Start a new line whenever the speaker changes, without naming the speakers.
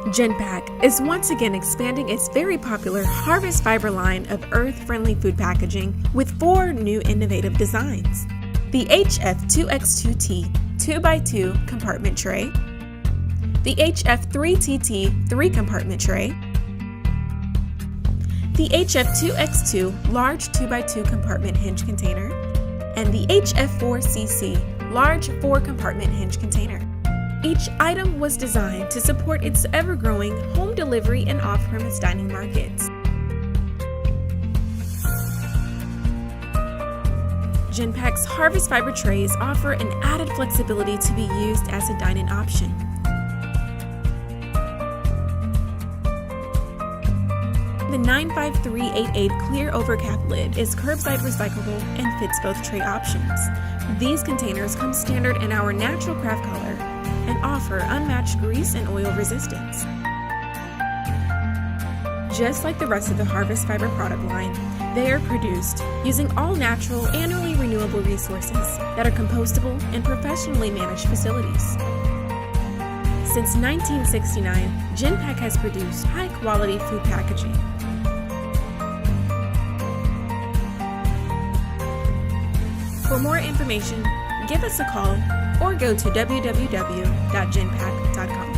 Genpak is once again expanding its very popular Harvest Fiber line of earth-friendly food packaging with 4 new innovative designs. The HF2X2T 2x2 compartment tray, the HF3TT 3-compartment tray, the HF2X2 large 2x2 compartment hinge container, and the HF4CC large 4-compartment hinge container. Each item was designed to support its ever-growing home delivery and off-premise dining markets. Genpak's Harvest Fiber trays offer an added flexibility to be used as a dine-in option. The 95388 clear overcap lid is curbside recyclable and fits both tray options. These containers come standard in our natural craft color and offer unmatched grease and oil resistance. Just like the rest of the Harvest Fiber product line, they are produced using all-natural, annually renewable resources that are compostable and professionally managed facilities. Since 1969, Genpak has produced high-quality food packaging. For more information, give us a call or go to www.genpak.com.